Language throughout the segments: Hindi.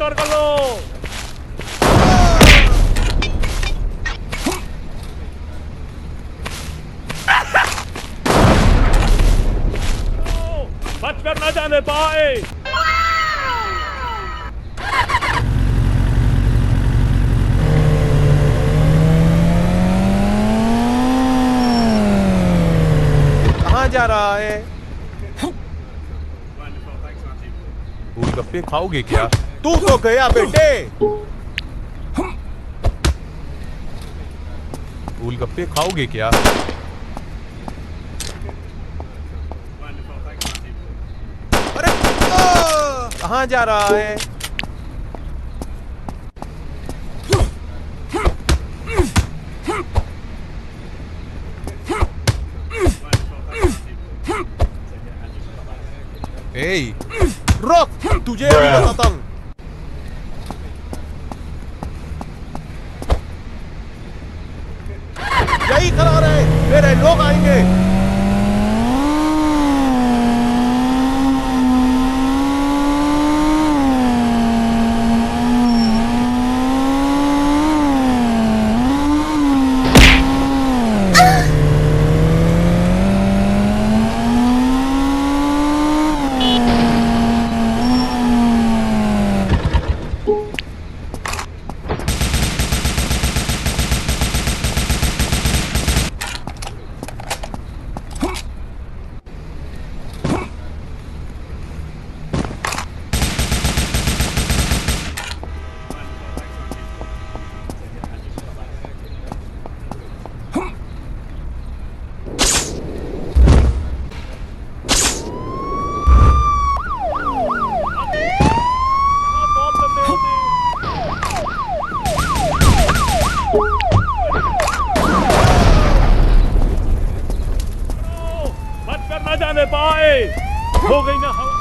सरेंडर कर दो। बचकर न जाने पाए। कहाँ जा रहा है? गोलगप्पे खाओगे क्या? तू तो गया बेटे। गोलगप्पे खाओगे क्या? अरे कहाँ जा रहा है? ए, रुक, तुझे अभी बताता हूँ। यही खड़ा रहे, मेरे लोग आएंगे। न जाने पाए। हो गई ना हवा।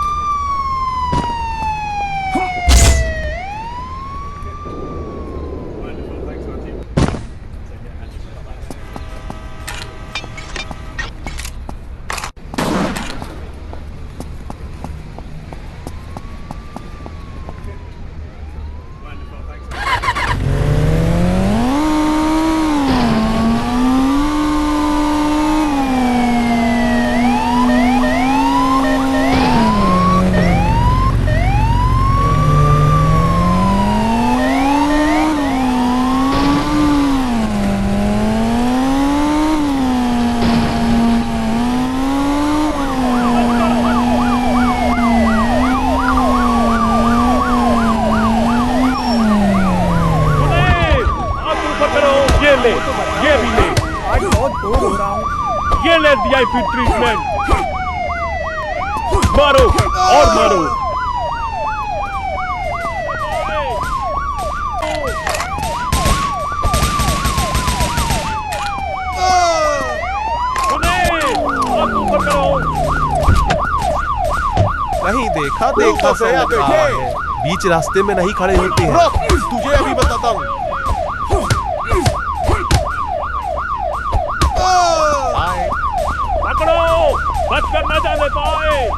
ये भी ले। आज बहुत बोर हो रहा हूँ। ये ले वीआईपी ट्रीटमेंट। मारो और मारो। ऊपर करो। नहीं देखा सा लग रहा है। बीच रास्ते में नहीं खड़े होते हैं। रुक, तुझे अभी बताता हूँ। पकड़ो, बचकर न जाने पाए।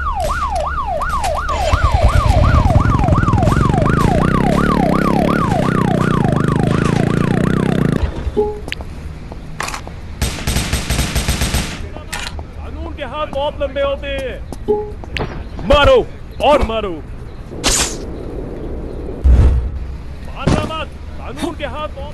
कानून के हाथ बहुत लंबे होते हैं। मारो और मारो। मारना मत, कानून के हाथ बहुत।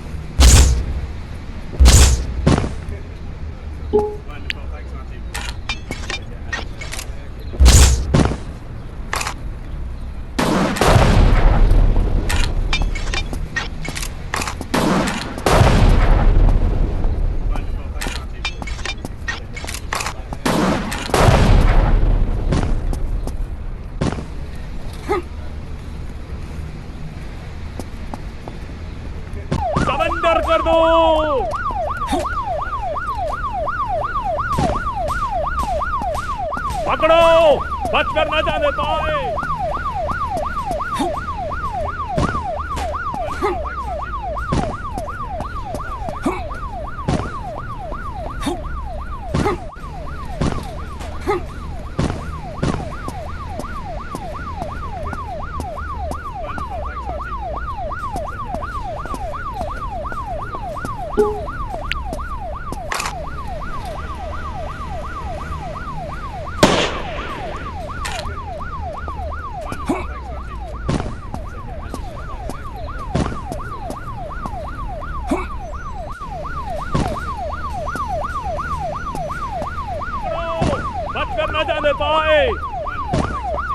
सरेंडर कर दो। पकड़ो, बचकर न जाने पाए।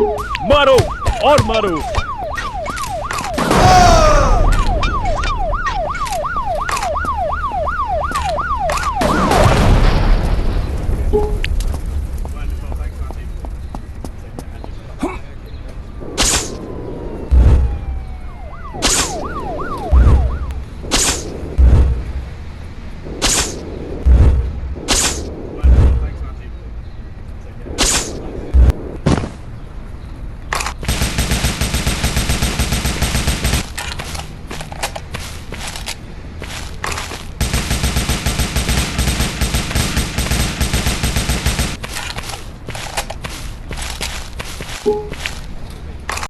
मारो और मारो।